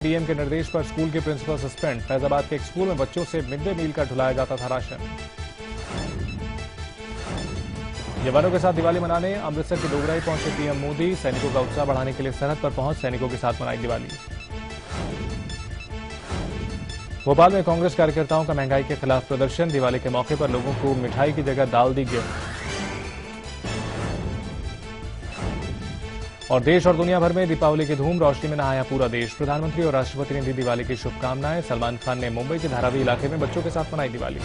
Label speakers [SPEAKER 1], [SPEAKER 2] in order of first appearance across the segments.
[SPEAKER 1] DM के निर्देश पर स्कूल के प्रिंसिपल सस्पेंड। फैजाबाद के एक स्कूल में बच्चों से मिड डे मील का ढुलाया जाता था राशन। जवानों के साथ दिवाली मनाने अमृतसर के डोगराई पहुंचे पीएम मोदी। सैनिकों का उत्साह बढ़ाने के लिए सरहद पर पहुंच सैनिकों के साथ मनाई दिवाली। भोपाल में कांग्रेस कार्यकर्ताओं का महंगाई के खिलाफ प्रदर्शन। दिवाली के मौके पर लोगों को मिठाई की जगह दाल दी गिफ्ट। और देश और दुनिया भर में दीपावली की धूम, रोशनी में नहाया पूरा देश। प्रधानमंत्री और राष्ट्रपति ने दी दिवाली की शुभकामनाएं। सलमान खान ने मुंबई के धारावी इलाके में बच्चों के साथ मनाई दिवाली।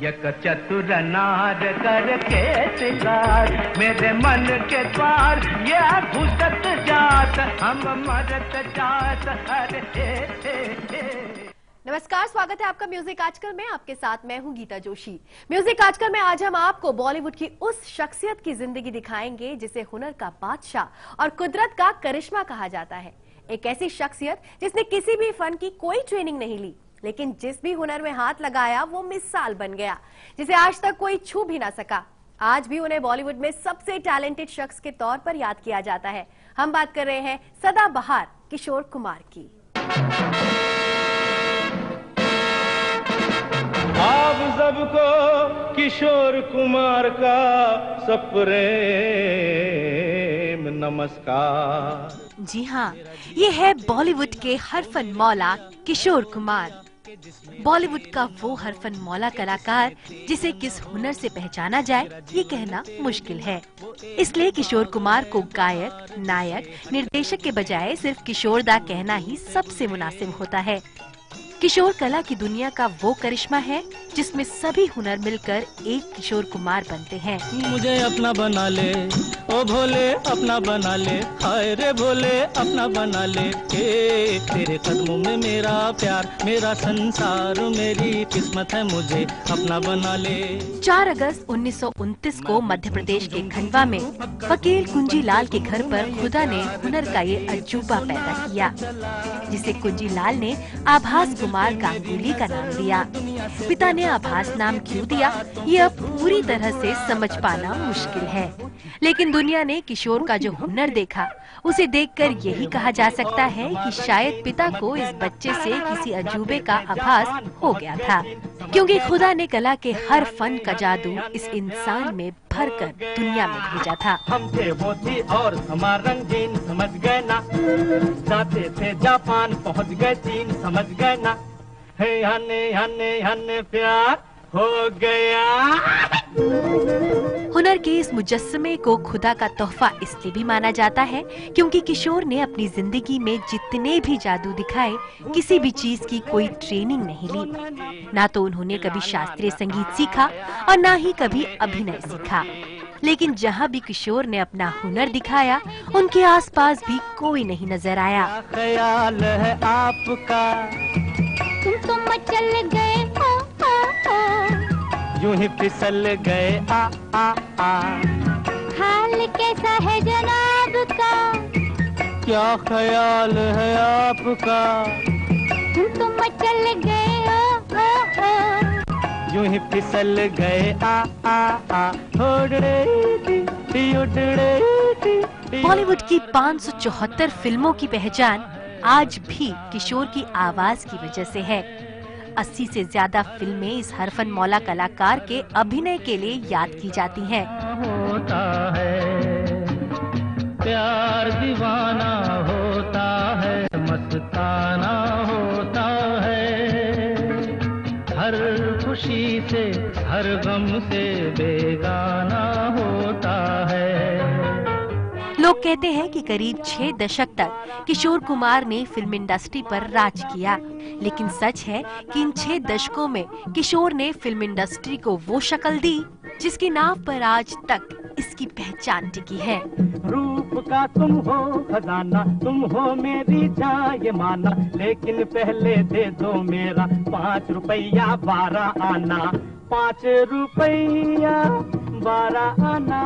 [SPEAKER 2] एक चतुर नार करके सिंगार, मेरे मन के द्वार ये घुसत जात, हम मरत जात। अरे
[SPEAKER 3] नमस्कार, स्वागत है आपका म्यूजिक आजकल में। आपके साथ मैं हूं गीता जोशी। म्यूजिक आजकल में आज हम आपको बॉलीवुड की उस शख्सियत की जिंदगी दिखाएंगे जिसे हुनर का बादशाह और कुदरत का करिश्मा कहा जाता है। एक ऐसी शख्सियत जिसने किसी भी फन की कोई ट्रेनिंग नहीं ली, लेकिन जिस भी हुनर में हाथ लगाया वो मिसाल बन गया, जिसे आज तक कोई छू भी ना सका। आज भी उन्हें बॉलीवुड में सबसे टैलेंटेड शख्स के तौर पर याद किया जाता है। हम बात कर रहे हैं सदाबहार किशोर कुमार की।
[SPEAKER 4] आप सबको किशोर कुमार का सप्रेम नमस्कार।
[SPEAKER 3] जी हाँ, ये है बॉलीवुड के हरफन मौला किशोर कुमार। बॉलीवुड का वो हरफन मौला कलाकार जिसे किस हुनर से पहचाना जाए ये कहना मुश्किल है। इसलिए किशोर कुमार को गायक, नायक, निर्देशक के बजाय सिर्फ किशोरदा कहना ही सबसे मुनासिब होता है। किशोर कला की दुनिया का वो करिश्मा है जिसमें सभी हुनर मिलकर एक किशोर कुमार बनते हैं।
[SPEAKER 4] मुझे अपना बना ले ओ भोले, अपना बना ले, हाय रे भोले अपना बना ले। तेरे कदमों में मेरा प्यार, मेरा संसार, मेरी किस्मत है, मुझे अपना बना ले।
[SPEAKER 3] 4 अगस्त 1929 को मध्य प्रदेश के खंडवा में वकील कुंजी लाल के घर पर खुदा ने हुनर का ये अजूबा पैदा किया, जिसे कुंजी लाल ने आभास कुमार गांगुली का नाम दिया। पिता ने आभास नाम क्यों दिया, ये अब पूरी तरह से समझ पाना मुश्किल है, लेकिन दुनिया ने किशोर का जो हुनर देखा उसे देखकर यही कहा जा सकता है कि शायद पिता को इस बच्चे से किसी अजूबे का आभास हो गया था, क्योंकि खुदा ने कला के हर फन का जादू इस इंसान में भरकर दुनिया में भेजा था।
[SPEAKER 4] हम थे वो थी और हमारा रंगीन, समझ गए ना, जाते थे जापान पहुंच गए चीन, समझ गए ना, हे हने प्यार हो गया।
[SPEAKER 3] हुनर के इस मुजस्समे को खुदा का तोहफा इसलिए भी माना जाता है क्योंकि किशोर ने अपनी जिंदगी में जितने भी जादू दिखाए, किसी भी चीज की कोई ट्रेनिंग नहीं ली। ना तो उन्होंने कभी शास्त्रीय संगीत सीखा और ना ही कभी अभिनय सीखा, लेकिन जहाँ भी किशोर ने अपना हुनर दिखाया उनके आसपास भी कोई नहीं नजर आया।
[SPEAKER 4] ख्याल है आपका,
[SPEAKER 5] तुम तो मचल गए
[SPEAKER 4] यूं ही फिसल गए आ।
[SPEAKER 5] हाल कैसा है जनाब का,
[SPEAKER 4] क्या ख्याल है आपका,
[SPEAKER 5] तुम तो मचल गए
[SPEAKER 4] यूं ही फिसल गए आ।
[SPEAKER 3] बॉलीवुड की 574 फिल्मों की पहचान आज भी किशोर की आवाज की वजह से है। 80 से ज्यादा फिल्में इस हरफन मौला कलाकार के अभिनय के लिए याद की जाती हैं।
[SPEAKER 4] होता है प्यार दीवाना होता है, मस्ताना होता है, हर खुशी से हर गम से बेगाना होता है।
[SPEAKER 3] लोग कहते हैं कि करीब 6 दशक तक किशोर कुमार ने फिल्म इंडस्ट्री पर राज किया, लेकिन सच है कि इन 6 दशकों में किशोर ने फिल्म इंडस्ट्री को वो शक्ल दी जिसके नाम पर आज तक इसकी पहचान टिकी है।
[SPEAKER 4] रूप का तुम हो खजाना, तुम हो मेरी जान ये माना, लेकिन पहले दे दो मेरा 5 रुपया 12 आना, 5 रुपया 12 आना,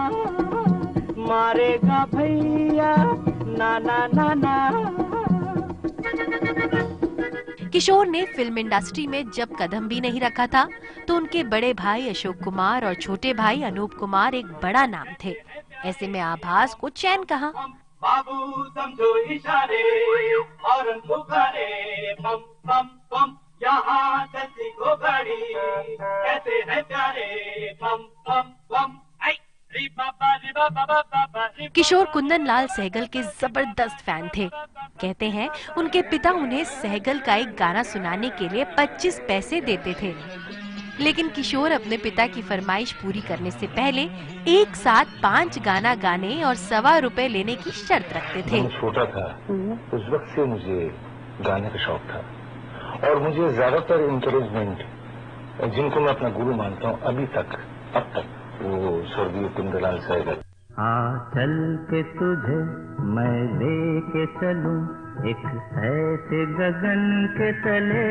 [SPEAKER 2] मारेगा भैया ना ना ना ना।
[SPEAKER 3] किशोर ने फिल्म इंडस्ट्री में जब कदम भी नहीं रखा था तो उनके बड़े भाई अशोक कुमार और छोटे भाई अनूप कुमार एक बड़ा नाम थे। ऐसे में आभास को चैन कहाँ।
[SPEAKER 2] बाबू समझो इशारे और पुकारे बम बम बम यहाँ चलती को गाड़ी कैसे है प्यारे बम बम बम।
[SPEAKER 3] किशोर कुंदन लाल सहगल के जबरदस्त फैन थे। कहते हैं उनके पिता उन्हें सहगल का एक गाना सुनाने के लिए 25 पैसे देते थे, लेकिन किशोर अपने पिता की फरमाइश पूरी करने से पहले एक साथ 5 गाना गाने और ₹1.25 लेने की शर्त रखते थे।
[SPEAKER 6] मैं छोटा था उस वक्त से मुझे गाने का शौक था और मुझे ज्यादातर इंकरेजमेंट जिनको मैं अपना गुरु मानता हूँ अभी तक अब तक वो स्वर्गीय कुंदलाल सहगल।
[SPEAKER 2] हाँ चल के तुझे मैं लेके चलूं एक ऐसे गगन के तले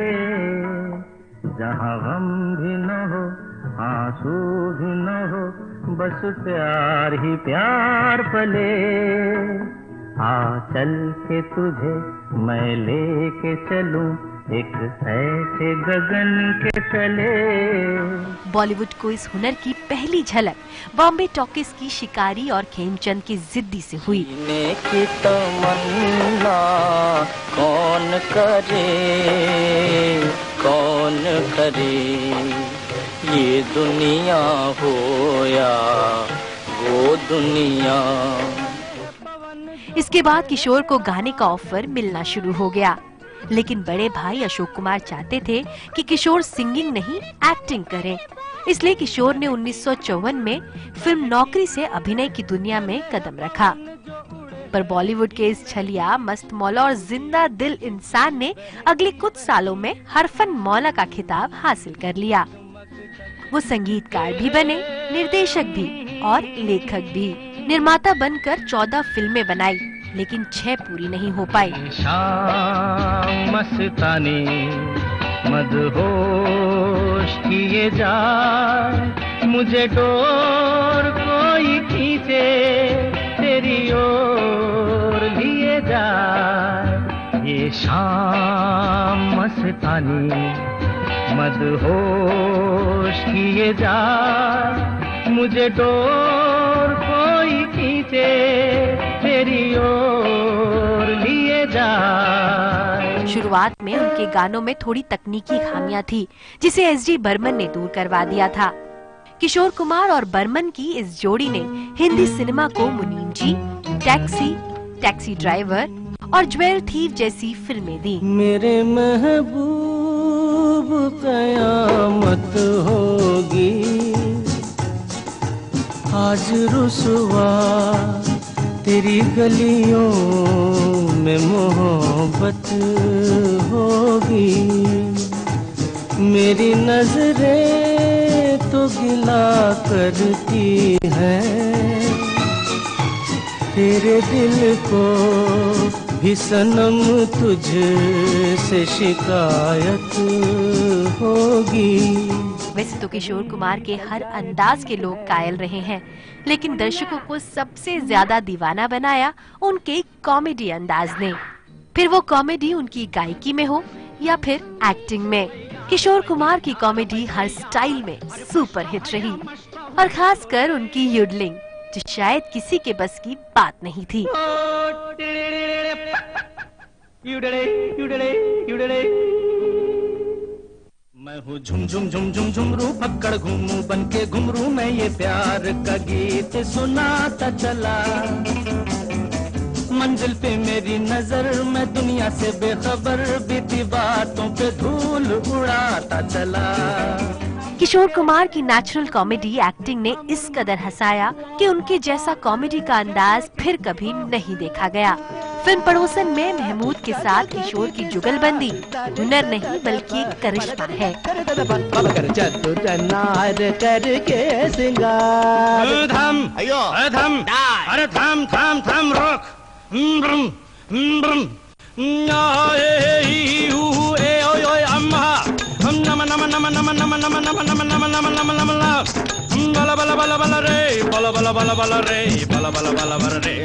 [SPEAKER 2] जहाँ गम भी न हो आंसू भी न हो बस प्यार ही प्यार पले। हाँ चल के तुझे मैं लेके चलूं एक ऐसे गगन के तले।
[SPEAKER 3] बॉलीवुड को इस हुनर की पहली झलक बॉम्बे टॉकीज की शिकारी और खेमचंद की जिद्दी से हुई।
[SPEAKER 4] की तमन्ना कौन करे ये दुनिया हो या वो दुनिया।
[SPEAKER 3] इसके बाद किशोर को गाने का ऑफर मिलना शुरू हो गया, लेकिन बड़े भाई अशोक कुमार चाहते थे कि किशोर सिंगिंग नहीं एक्टिंग करें। इसलिए किशोर ने 1954 में फिल्म नौकरी से अभिनय की दुनिया में कदम रखा। पर बॉलीवुड के इस छलिया, मस्त मौला और जिंदा दिल इंसान ने अगले कुछ सालों में हरफन मौला का खिताब हासिल कर लिया। वो संगीतकार भी बने, निर्देशक भी और लेखक भी। निर्माता बनकर 14 फिल्में बनाई, लेकिन 6 पूरी नहीं हो पाई।
[SPEAKER 2] शाम मस्तानी मदहोश किए जाए मुझे डोर कोई खींचे तेरी ओर लिए जाए। ये शाम मस्तानी मदहोश किए जाए मुझे डोर कोई खींचे तेरी ओर लिए जाए।
[SPEAKER 3] शुरुआत में उनके गानों में थोड़ी तकनीकी खामियां थी, जिसे एसडी बर्मन ने दूर करवा दिया था। किशोर कुमार और बर्मन की इस जोड़ी ने हिंदी सिनेमा को मुनीम जी, टैक्सी, टैक्सी ड्राइवर और ज्वेल थीव जैसी फिल्में दी।
[SPEAKER 4] मेरे महबूब कयामत होगी आज रुसवा तेरी गलियों में मोहब्बत होगी। मेरी नजरें तो गिला करती हैं तेरे दिल को भी सनम तुझसे शिकायत होगी।
[SPEAKER 3] वैसे तो किशोर कुमार के हर अंदाज के लोग कायल रहे हैं, लेकिन दर्शकों को सबसे ज्यादा दीवाना बनाया उनके कॉमेडी अंदाज ने। फिर वो कॉमेडी उनकी गायकी में हो या फिर एक्टिंग में, किशोर कुमार की कॉमेडी हर स्टाइल में सुपर हिट रही। और खासकर उनकी युडलिंग, जो शायद किसी के बस की बात नहीं थी।
[SPEAKER 4] मैं हूँ झुम झुम झुम झुम झुमरू पकड़ घूमू बन के घुमरू मैं ये प्यार का गीत सुनाता चला। मंजिल पे मेरी नजर मैं दुनिया से बेखबर बीती बातों पे धूल उड़ाता चला।
[SPEAKER 3] किशोर कुमार की नेचुरल कॉमेडी एक्टिंग ने इस कदर हंसाया कि उनके जैसा कॉमेडी का अंदाज फिर कभी नहीं देखा गया। फिल्म पड़ोसन में महमूद के साथ किशोर की जुगलबंदी हुनर नहीं बल्कि एक करिश्मा है।
[SPEAKER 4] अरे थम थम थम रोक। अम्मा नम नम नम नम नम नम नम नम नम नम नम नम बला बला बला रे, बला बला बला बला रे, बला बला बला बला रे।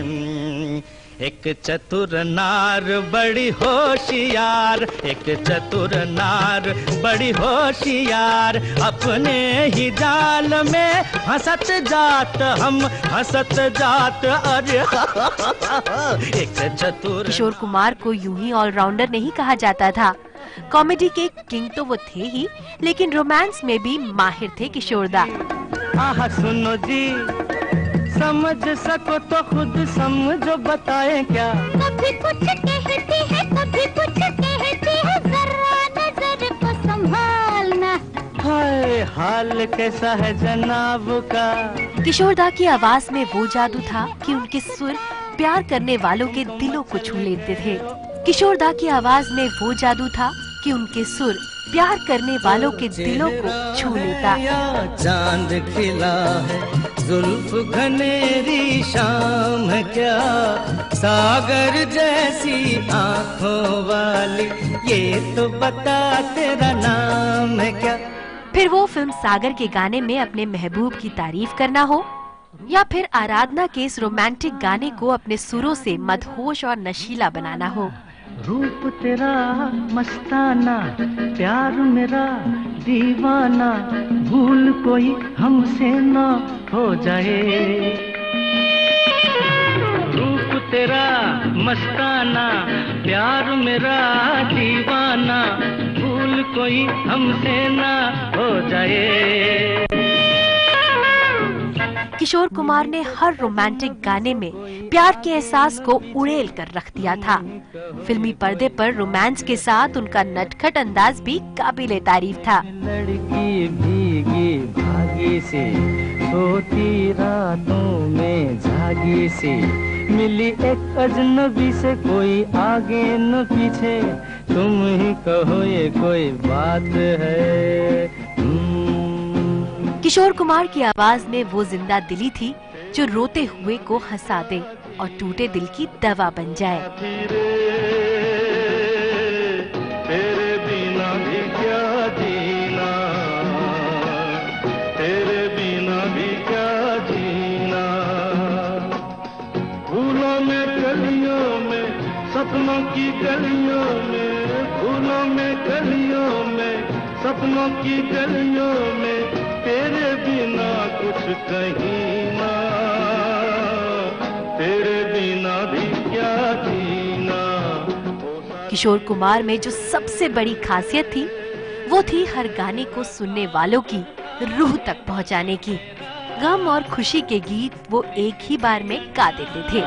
[SPEAKER 4] एक चतुर नार बड़ी होशियार, एक चतुर नार बड़ी होशियार, अपने ही जाल में हंसत जात हम, हंसत जात। अरे एक चतुर।
[SPEAKER 3] किशोर कुमार को यूं ही ऑलराउंडर नहीं कहा जाता था। कॉमेडी के किंग तो वो थे ही, लेकिन रोमांस में भी माहिर थे किशोरदा।
[SPEAKER 4] आहा सुनो जी, समझ सको तो खुद समझो, बताएं क्या।
[SPEAKER 5] कभी कुछ कहती है, कभी कुछ कहती है, जरा नजर को संभालना।
[SPEAKER 4] हाय हाल कैसा है जनाब का।
[SPEAKER 3] किशोरदा की आवाज में वो जादू था कि उनके सुर प्यार करने वालों के दिलों को छू लेते थे। किशोरदा की आवाज में वो जादू था कि उनके सुर प्यार करने वालों के दिलों को छू लेता।
[SPEAKER 4] चांद खिला है, जुल्फ घनेरी शाम है क्या, सागर जैसी आंखों वाली, ये तो बता तेरा नाम है क्या।
[SPEAKER 3] फिर वो फिल्म सागर के गाने में अपने महबूब की तारीफ करना हो, या फिर आराधना के इस रोमांटिक गाने को अपने सुरों से मदहोश और नशीला बनाना हो।
[SPEAKER 4] रूप तेरा मस्ताना, प्यार मेरा दीवाना, भूल कोई हमसे ना हो जाए। रूप तेरा मस्ताना, प्यार मेरा दीवाना, भूल कोई हमसे ना हो जाए।
[SPEAKER 3] किशोर कुमार ने हर रोमांटिक गाने में प्यार के एहसास को उड़ेल कर रख दिया था। फिल्मी पर्दे पर रोमांस के साथ उनका नटखट अंदाज भी काबिले तारीफ था।
[SPEAKER 4] लड़की भीगी भागी सी, सोती रातों में जागी सी, मिली एक अजनबी से, कोई आगे न पीछे, तुम ही कहो ये कोई बात है।
[SPEAKER 3] किशोर कुमार की आवाज में वो जिंदा दिली थी जो रोते हुए को हंसा दे और टूटे दिल की दवा बन जाए।
[SPEAKER 4] तेरे बिना भी क्या जीना, तेरे बिना भी क्या जीना। फूलों में कलियों में, सपनों की गलियों में, फूलों में कलियों में, सपनों की गलियों में, तेरे बिना कुछ कहीं ना, तेरे बिना भी क्या जीना।
[SPEAKER 3] किशोर कुमार में जो सबसे बड़ी खासियत थी, वो थी हर गाने को सुनने वालों की रूह तक पहुंचाने की। गम और खुशी के गीत वो एक ही बार में गा देते थे।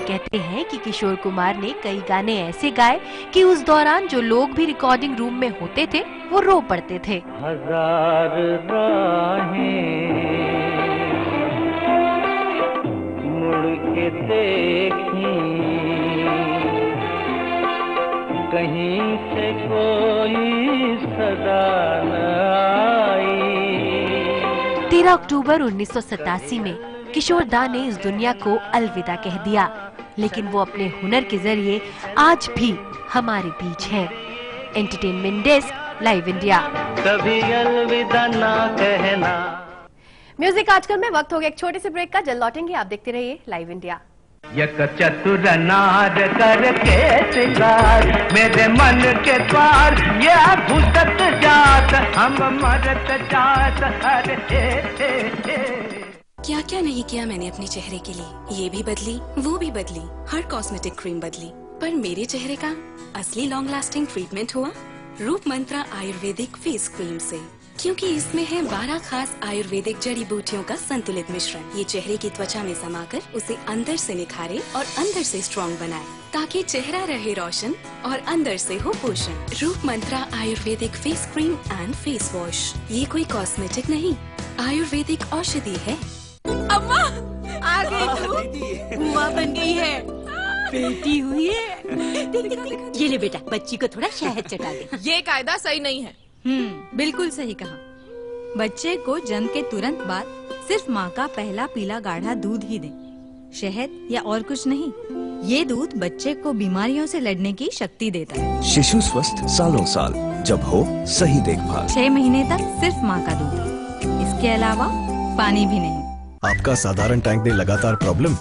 [SPEAKER 3] कहते हैं कि किशोर कुमार ने कई गाने ऐसे गाए कि उस दौरान जो लोग भी रिकॉर्डिंग रूम में होते थे वो रो पड़ते थे।
[SPEAKER 4] हजार राहें मुड़ के देखी, कहीं से कोई सदा न आई।
[SPEAKER 3] 13 अक्टूबर 1987 में किशोर दा ने इस दुनिया को अलविदा कह दिया, लेकिन वो अपने हुनर के जरिए आज भी हमारे बीच है। Entertainment desk, live India.
[SPEAKER 4] कभी अलविदा ना कहना।
[SPEAKER 7] म्यूजिक आजकल में वक्त हो गया एक छोटे से ब्रेक का, जल्द लौटेंगे, आप देखते रहिए लाइव इंडिया।
[SPEAKER 4] एक चतुर नार करके सिंगार, मेरे मन के द्वार ये घुसत जात, हम मरत जात। अरे
[SPEAKER 8] क्या क्या नहीं किया मैंने अपने चेहरे के लिए, ये भी बदली वो भी बदली, हर कॉस्मेटिक क्रीम बदली, पर मेरे चेहरे का असली लॉन्ग लास्टिंग ट्रीटमेंट हुआ रूप मंत्रा आयुर्वेदिक फेस क्रीम से, क्योंकि इसमें है 12 खास आयुर्वेदिक जड़ी बूटियों का संतुलित मिश्रण। ये चेहरे की त्वचा में समाकर उसे अंदर से निखारे और अंदर से स्ट्रॉन्ग बनाए, ताकि चेहरा रहे रोशन और अंदर से हो पोषण। Roop Mantra ayurvedic face cream and face wash, ये कोई कॉस्मेटिक नहीं, आयुर्वेदिक औषधि है।
[SPEAKER 9] अम्मा आ गई तू, बुआ बन गई है, बेटी हुई है।
[SPEAKER 10] ये ले बेटा, बच्ची को थोड़ा शहद चटा दे।
[SPEAKER 9] ये कायदा सही नहीं है।
[SPEAKER 11] बिल्कुल सही कहा। बच्चे को जन्म के तुरंत बाद सिर्फ माँ का पहला पीला गाढ़ा दूध ही दें। शहद या और कुछ नहीं, ये दूध बच्चे को बीमारियों से लड़ने की शक्ति देता है।
[SPEAKER 12] शिशु स्वस्थ सालों साल, जब हो सही देखभाल।
[SPEAKER 11] 6 महीने तक सिर्फ माँ का दूध, इसके अलावा पानी भी नहीं।
[SPEAKER 12] आपका साधारण टैंक दे लगातार प्रॉब्लम,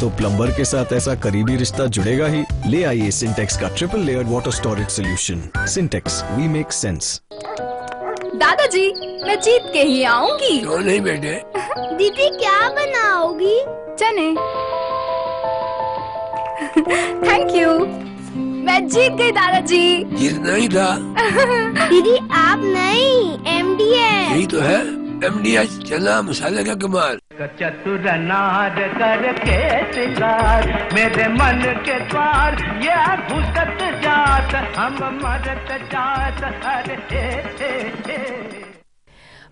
[SPEAKER 12] तो प्लम्बर के साथ ऐसा करीबी रिश्ता जुड़ेगा ही। ले आइए सिंटेक्स का triple layered water storage solution. Sintex, we make sense.
[SPEAKER 5] दादाजी, मैं जीत के ही आऊंगी।
[SPEAKER 13] क्यों नहीं बेटे?
[SPEAKER 5] दीदी क्या बनाओगी? चने। Thank you. मैं जीत गई दादाजी।
[SPEAKER 13] जीतना ही था।
[SPEAKER 5] दीदी आप नहीं, MDS।
[SPEAKER 13] यही तो है MDS, चना मसाले का कमाल।
[SPEAKER 2] चतुर नार करके सिंगार, मेरे मन के द्वार ये घुसत जात, हम मरत जात।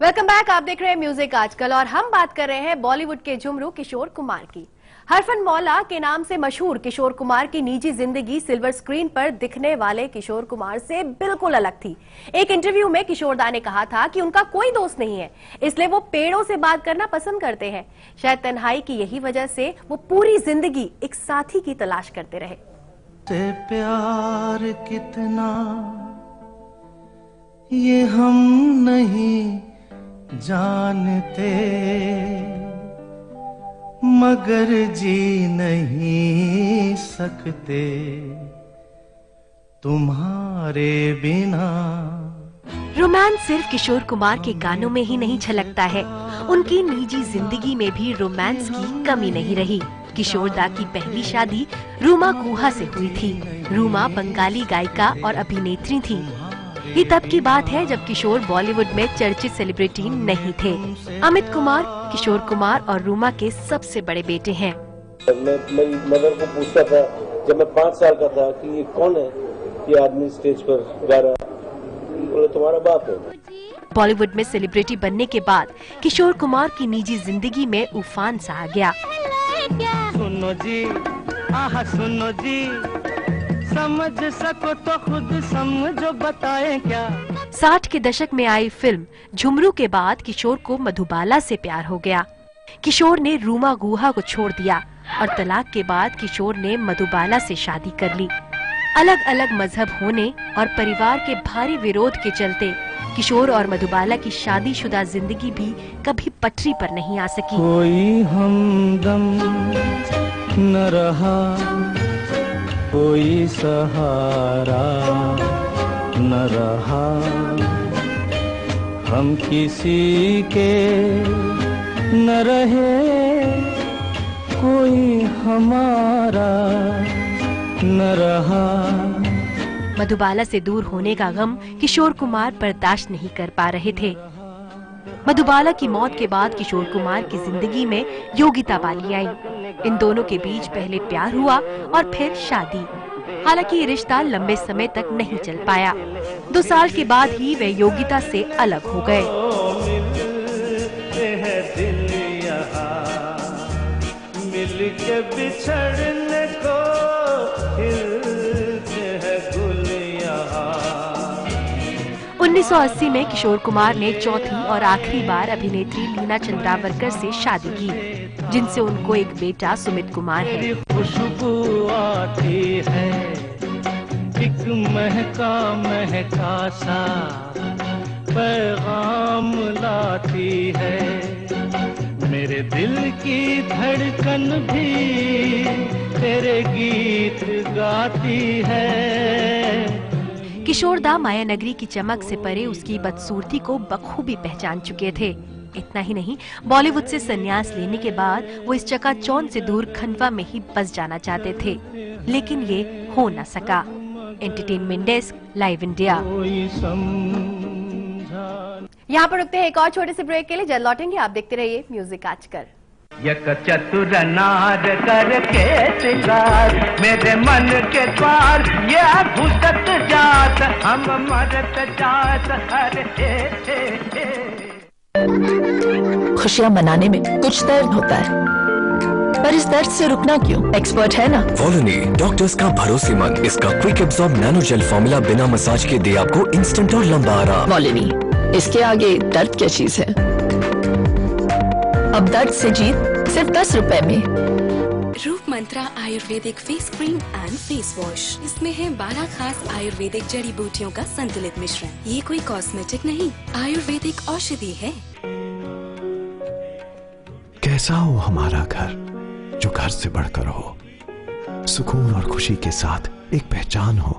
[SPEAKER 7] Welcome back. आप देख रहे हैं म्यूजिक आजकल और हम बात कर रहे हैं बॉलीवुड के झुमरू किशोर कुमार की। हरफन मौला के नाम से मशहूर किशोर कुमार की निजी जिंदगी सिल्वर स्क्रीन पर दिखने वाले किशोर कुमार से बिल्कुल अलग थी। एक इंटरव्यू में किशोर दा ने कहा था कि उनका कोई दोस्त नहीं है, इसलिए वो पेड़ों से बात करना पसंद करते हैं। शायद तन्हाई की यही वजह से वो पूरी जिंदगी एक साथी की तलाश करते रहे।
[SPEAKER 4] ते प्यार कितना ये हम नहीं जानते, मगर जी नहीं सकते तुम्हारे बिना।
[SPEAKER 3] रोमांस सिर्फ किशोर कुमार के गानों में ही नहीं झलकता है, उनकी निजी जिंदगी में भी रोमांस की कमी नहीं रही। किशोर दा की पहली शादी रूमा गुहा से हुई थी। रूमा बंगाली गायिका और अभिनेत्री थी। ये तब की बात है जब किशोर बॉलीवुड में चर्चित सेलिब्रिटी नहीं थे। अमित कुमार किशोर कुमार और रूमा के सबसे बड़े बेटे हैं।
[SPEAKER 14] मैं मेरी मदर को पूछता था जब मैं 5 साल का था कि ये कौन है, ये आदमी स्टेज पर गा रहा है, बोले तुम्हारा बाप है।
[SPEAKER 3] बॉलीवुड में सेलिब्रिटी बनने के बाद किशोर कुमार की निजी जिंदगी में उफान सा आ गया।
[SPEAKER 4] सुनो जी, आहा सुनो जी, समझ सको तो खुद समझो, बताएं क्या।
[SPEAKER 3] 60 के दशक में आई फिल्म झुमरू के बाद किशोर को मधुबाला से प्यार हो गया। किशोर ने रूमा गुहा को छोड़ दिया और तलाक के बाद किशोर ने मधुबाला से शादी कर ली। अलग अलग मजहब होने और परिवार के भारी विरोध के चलते किशोर और मधुबाला की शादीशुदा जिंदगी भी कभी पटरी पर नहीं आ सकी।
[SPEAKER 4] कोई हमदम न रहा, कोई सहारा न रहा, हम किसी के न रहे, कोई हमारा न रहा।
[SPEAKER 3] मधुबाला से दूर होने का गम किशोर कुमार बर्दाश्त नहीं कर पा रहे थे। मधुबाला की मौत के बाद किशोर कुमार की जिंदगी में योगिता बाली आई। इन दोनों के बीच पहले प्यार हुआ और फिर शादी। हालांकि ये रिश्ता लंबे समय तक नहीं चल पाया। 2 साल के बाद ही वे योगिता से अलग हो गए।
[SPEAKER 4] मिल के बिछड़ने को हिलते हैं गुल यहाँ।
[SPEAKER 3] 1980 में किशोर कुमार ने चौथी और आखिरी बार अभिनेत्री लीना चंद्रावरकर से शादी की, जिनसे उनको एक बेटा सुमित कुमार है।
[SPEAKER 4] खुशबू आती है एक महका महका सा, पैगाम लाती है, मेरे दिल की धड़कन भी तेरे गीत गाती है।
[SPEAKER 3] किशोर दा माया नगरी की चमक से परे उसकी बदसूरती को बखूबी पहचान चुके थे। इतना ही नहीं, बॉलीवुड से संन्यास लेने के बाद वो इस चकाचौंध से दूर खंडवा में ही बस जाना चाहते थे, लेकिन ये हो न सका। Entertainment desk, live India.
[SPEAKER 7] यहाँ पर रुकते हैं एक और छोटे से ब्रेक के लिए, जल्द लौटेंगे। आप देखते रहिए म्यूजिक आजकल।
[SPEAKER 2] एक चतुर नार करके सिंगार, मेरे मन के द्वार ये घुसत जात, हम मरत जात।
[SPEAKER 15] खुशियाँ मनाने में कुछ दर्द होता है, पर इस दर्द से रुकना क्यों? एक्सपर्ट है ना
[SPEAKER 12] वॉलोनी, डॉक्टर्स का भरोसेमंद। इसका quick absorb nano gel formula बिना मसाज के दे आपको इंस्टेंट और लंबा आराम।
[SPEAKER 15] वॉलोनी, इसके आगे दर्द क्या चीज है? अब दर्द से जीत सिर्फ 10 रुपए में।
[SPEAKER 8] Roop Mantra ayurvedic face cream and face wash. इसमें है 12 खास आयुर्वेदिक जड़ी बूटियों का संतुलित मिश्रण। ये कोई कॉस्मेटिक नहीं, आयुर्वेदिक औषधि है।
[SPEAKER 12] कैसा हो हमारा घर, जो घर से बढ़कर हो, सुकून और खुशी के साथ एक पहचान हो।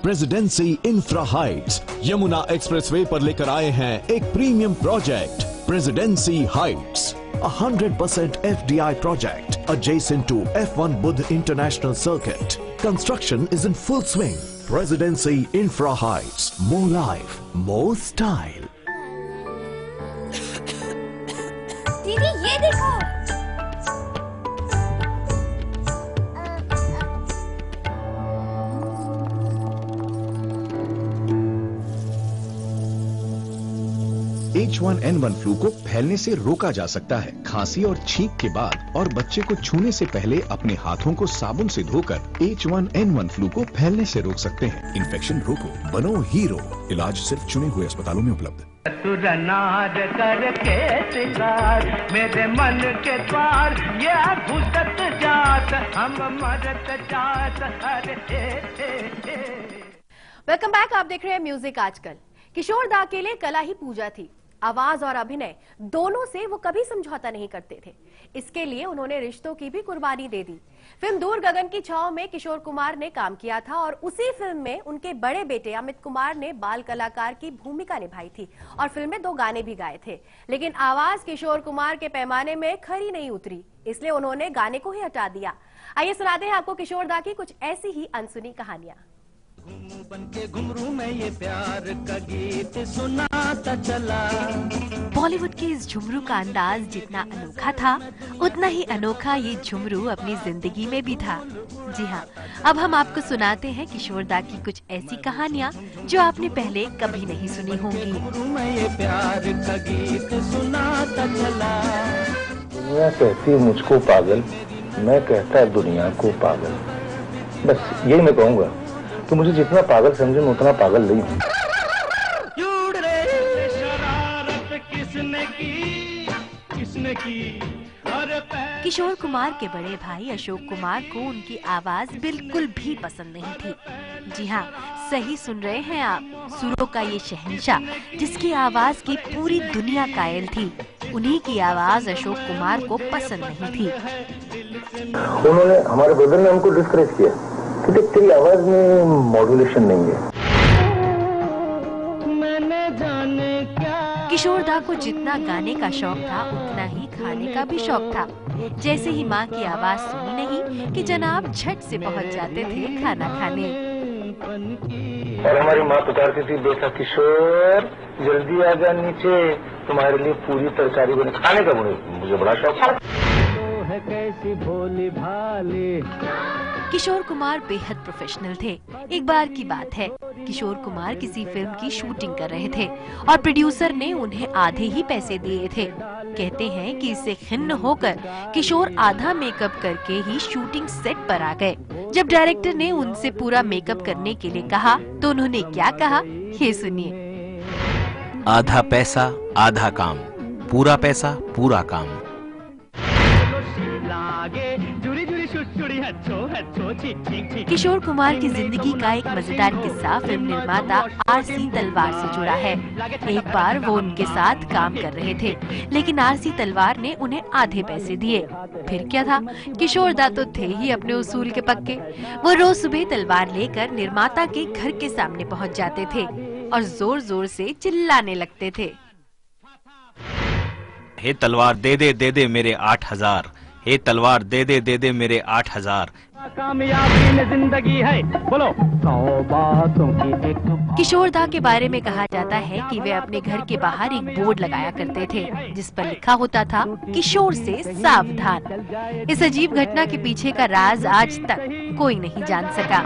[SPEAKER 16] Presidency infra Heights Yamuna expressway पर लेकर आए हैं एक premium project, presidency Heights, 100% FDI project adjacent to F1 Budh International Circuit. Construction is in full swing. Presidency Infra Heights. More life, more style.
[SPEAKER 5] दीदी ये देखो।
[SPEAKER 17] H1N1 फ्लू को फैलने से रोका जा सकता है। खांसी और छींक के बाद और बच्चे को छूने से पहले अपने हाथों को साबुन से धोकर H1N1 फ्लू को फैलने से रोक सकते हैं। इन्फेक्शन रोको, बनो हीरो। इलाज सिर्फ चुने हुए अस्पतालों में उपलब्ध।
[SPEAKER 2] तुरनार करके सिंगार मेरे मन के द्वार, ये घुसत जात हम मरत जात।
[SPEAKER 7] वेलकम बैक, आप देख रहे हैं म्यूजिक आजकल। किशोर दा के लिए कला ही पूजा थी। आवाज और अभिनय दोनों से वो कभी समझौता नहीं करते थे। इसके लिए उन्होंने रिश्तों की भी कुर्बानी दे दी। फिल्म दूर गगन की छांव में किशोर कुमार ने काम किया था और उसी फिल्म में उनके बड़े बेटे अमित कुमार ने बाल कलाकार की भूमिका निभाई थी और फिल्म में 2 गाने भी गाए थे। लेकिन आवाज किशोर कुमार के पैमाने में खरी नहीं उतरी, इसलिए उन्होंने गाने को ही हटा दिया। आइए सुनाते हैं आपको किशोर दा की कुछ ऐसी ही अनसुनी कहानियां।
[SPEAKER 4] बन के घुंघरू में ये प्यार का गीत सुनाता चला।
[SPEAKER 3] बॉलीवुड के इस झुमरू का अंदाज जितना अनोखा था, उतना ही अनोखा ये झुमरू अपनी जिंदगी में भी था। जी हाँ, अब हम आपको सुनाते हैं किशोर दा की कुछ ऐसी कहानियाँ जो आपने पहले कभी नहीं सुनी होंगी।
[SPEAKER 4] ये प्यार का गीत सुनाता चला।
[SPEAKER 6] दुनिया कहती मुझको पागल, मैं कहता दुनिया को पागल। बस यही मैं कहूँगा कि मुझे जितना पागल समझे मैं उतना पागल नहीं हूँ।
[SPEAKER 3] किशोर कुमार के बड़े भाई अशोक कुमार को उनकी आवाज बिल्कुल भी पसंद नहीं थी। जी हाँ, सही सुन रहे हैं आप, सुरों का ये शहंशाह जिसकी आवाज की पूरी दुनिया कायल थी, उन्हीं की आवाज अशोक कुमार को पसंद नहीं थी।
[SPEAKER 6] उन्होंने, हमारे ब्रदर ने हमको डिस्करेज किया कि तेरी आवाज में मॉड्यूलेशन नहीं है।
[SPEAKER 3] किशोर दा को जितना गाने का शौक था उतना ही खाने का भी शौक था। जैसे ही माँ की आवाज सुनी नहीं कि जनाब झट से पहुँच जाते थे खाना खाने।
[SPEAKER 6] और हमारी माँ पुकारती थी, बेटा किशोर जल्दी आ जा नीचे, तुम्हारे लिए पूरी तरकारी बने। खाने का मुझे बड़ा शौक था।
[SPEAKER 4] कैसी भोली भाली।
[SPEAKER 3] किशोर कुमार बेहद प्रोफेशनल थे। एक बार की बात है, किशोर कुमार किसी फिल्म की शूटिंग कर रहे थे और प्रोड्यूसर ने उन्हें आधे ही पैसे दिए थे। कहते हैं कि इससे खिन्न होकर किशोर आधा मेकअप करके ही शूटिंग सेट पर आ गए। जब डायरेक्टर ने उनसे पूरा मेकअप करने के लिए कहा तो उन्होंने क्या कहा, ये सुनिए।
[SPEAKER 18] आधा पैसा आधा काम, पूरा पैसा पूरा काम।
[SPEAKER 3] किशोर कुमार की जिंदगी का एक मजेदार किस्सा फिल्म निर्माता आरसी तलवार से जुड़ा है। एक बार वो उनके साथ काम कर रहे थे, लेकिन आरसी तलवार ने उन्हें आधे पैसे दिए। फिर क्या था, किशोर दा तो थे ही अपने उसूल के पक्के। वो रोज सुबह तलवार लेकर निर्माता के घर के सामने पहुंच जाते थे और जोर जोर से चिल्लाने लगते थे।
[SPEAKER 18] हे तलवार दे दे मेरे 8000, हे तलवार दे दे मेरे 8000।
[SPEAKER 4] कामयाबी में जिंदगी है, बोलो 100 बातों की एक।
[SPEAKER 3] किशोर दा के बारे में कहा जाता है कि वे अपने घर के बाहर एक बोर्ड लगाया करते थे जिस पर लिखा होता था, किशोर से सावधान। इस अजीब घटना के पीछे का राज आज तक कोई नहीं जान सका।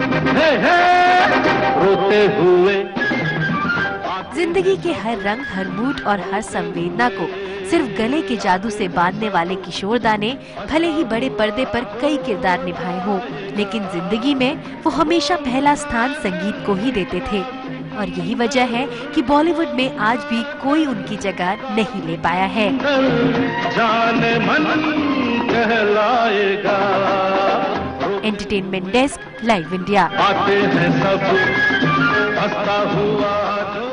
[SPEAKER 2] रोते हुए
[SPEAKER 3] जिंदगी के हर रंग, हर मूड और हर संवेदना को सिर्फ गले के जादू से बांधने वाले किशोर दा ने भले ही बड़े पर्दे पर कई किरदार निभाए हो, लेकिन जिंदगी में वो हमेशा पहला स्थान संगीत को ही देते थे। और यही वजह है कि बॉलीवुड में आज भी कोई उनकी जगह नहीं ले पाया है।
[SPEAKER 2] जान मन
[SPEAKER 19] कहलाएगा।
[SPEAKER 3] Entertainment desk, live India.
[SPEAKER 19] आते हैं सब हंसता हुआ जो।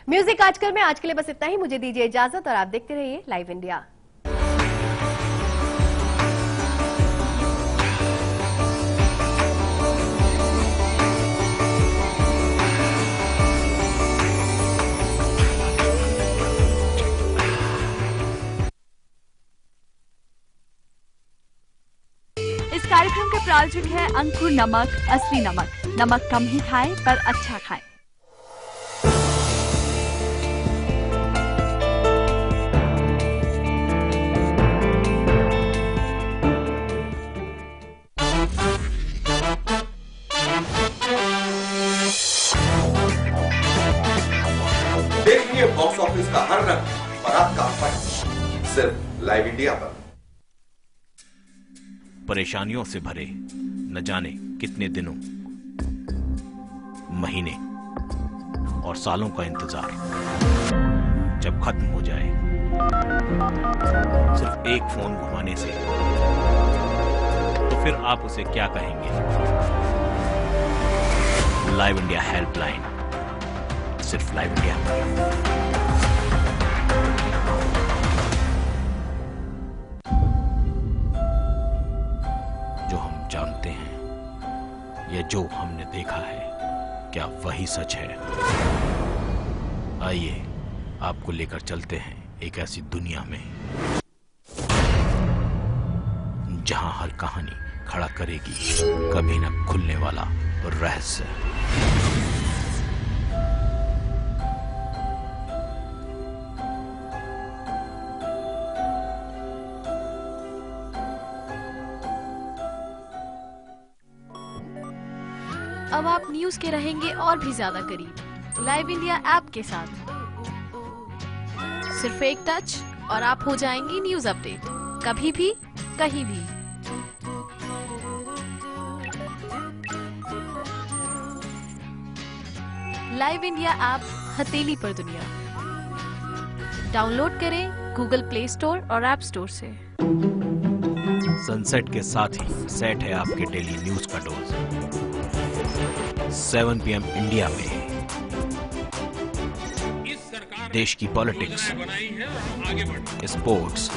[SPEAKER 7] म्यूजिक आजकल में आज के लिए बस इतना ही। मुझे दीजिए इजाजत और आप देखते रहिए लाइव इंडिया।
[SPEAKER 20] इस कार्यक्रम के प्रायोजक है अंकुर नमक, असली नमक। नमक कम ही खाएं पर अच्छा खाएं।
[SPEAKER 21] देखिए बॉक्स ऑफिस का हर रंग और आपका फन सिर्फ लाइव इंडिया पर।
[SPEAKER 18] परेशानियों से भरे न जाने कितने दिनों, महीने और सालों का इंतजार जब खत्म हो जाए सिर्फ एक फोन घुमाने से, तो फिर आप उसे क्या कहेंगे? लाइव इंडिया हेल्पलाइन, सिर्फ लाइव इंडिया पर। जो हम जानते हैं या जो हमने देखा है, क्या वही सच है? आइए आपको लेकर चलते हैं एक ऐसी दुनिया में जहां हर कहानी खड़ा करेगी कभी न खुलने वाला रहस्य।
[SPEAKER 22] अब आप न्यूज के रहेंगे और भी ज्यादा करीब लाइव इंडिया ऐप के साथ। सिर्फ एक टच और आप हो जाएंगी न्यूज अपडेट, कभी भी कहीं भी। लाइव इंडिया ऐप हथेली पर दुनिया। डाउनलोड करें गूगल प्ले स्टोर और ऐप स्टोर से।
[SPEAKER 18] सनसेट के साथ ही सेट है आपके डेली न्यूज का डोज। 7 PM इंडिया में देश की पॉलिटिक्स, स्पोर्ट्स,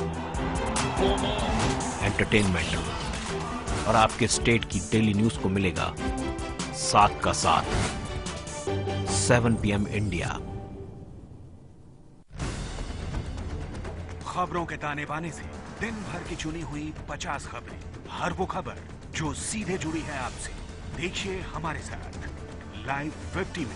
[SPEAKER 18] एंटरटेनमेंट और आपके स्टेट की डेली न्यूज को मिलेगा साथ का साथ। 7 PM इंडिया।
[SPEAKER 23] खबरों के ताने बाने से दिन भर की चुनी हुई 50 खबरें, हर वो खबर जो सीधे जुड़ी है आपसे। देखिए हमारे साथ लाइव 50 में।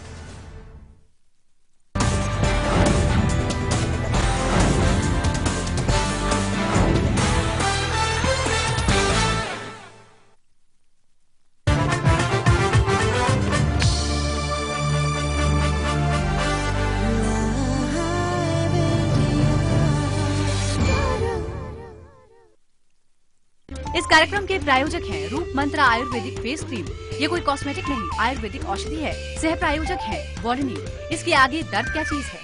[SPEAKER 20] इस कार्यक्रम के प्रायोजक हैं रूप मंत्रा आयुर्वेदिक फेस क्रीम। ये कोई कॉस्मेटिक नहीं, आयुर्वेदिक औषधि है। सह प्रायोजक है वॉर्डनी। इसके आगे दर्द क्या चीज है?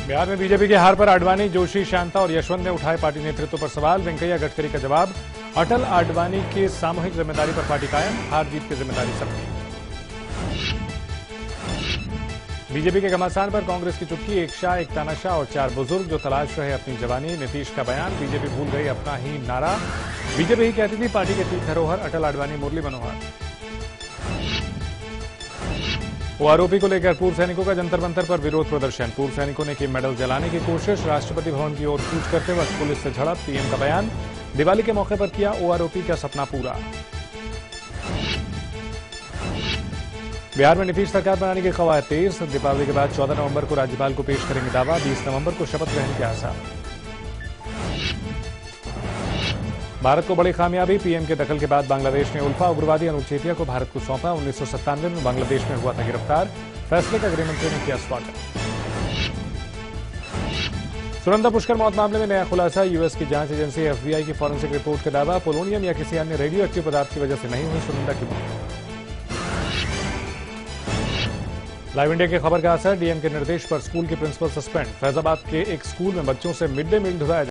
[SPEAKER 1] बिहार में बीजेपी के हार पर आडवाणी, जोशी, शांता और यशवंत ने उठाए पार्टी नेतृत्व पर सवाल। वेंकैया गडकरी का जवाब, अटल आडवाणी की सामूहिक जिम्मेदारी पर पार्टी कायम, हार जीत की जिम्मेदारी सबकी। बीजेपी के घमासान पर कांग्रेस की चुटकी, एक शाह, एक तानाशाह और 4 बुजुर्ग जो तलाश रहे अपनी जवानी। नीतीश का बयान, बीजेपी भूल गई अपना ही नारा। बीजेपी ही कहती थी पार्टी के 3 धरोहर, अटल, आडवाणी, मुरली मनोहर। ओआरओपी को लेकर पूर्व सैनिकों का जंतर मंतर पर विरोध प्रदर्शन। पूर्व सैनिकों ने की मेडल जलाने की कोशिश। राष्ट्रपति भवन की ओर कूच करते वक्त पुलिस से झड़प। पीएम का बयान, दिवाली के मौके पर किया ओआरओपी का सपना पूरा। बिहार में नीतीश सरकार बनाने की कवायद तेज। दीपावली के बाद 14 नवंबर को राज्यपाल को पेश करेंगे दावा। 20 नवंबर को शपथ ग्रहण के आसार। भारत को बड़ी कामयाबी, पीएम के दखल के बाद बांग्लादेश ने उल्फा उग्रवादी अनुज चेतिया को भारत को सौंपा। 1997 में बांग्लादेश में हुआ था गिरफ्तार। फैसले का गृहमंत्री ने किया स्वागत। सुनंदा पुष्कर मौत मामले में नया खुलासा। यूएस की जांच एजेंसी एफबीआई की फॉरेंसिक रिपोर्ट का दावा, पोलोनियम या किसी अन्य रेडियो एक्टिव पदार्थ की वजह से नहीं हुई सुनंदा की मौत। लाइव इंडिया की खबर का असर, डीएम के निर्देश पर स्कूल के प्रिंसिपल सस्पेंड। फैजाबाद के एक स्कूल में बच्चों से मिड डे मील ढुलाया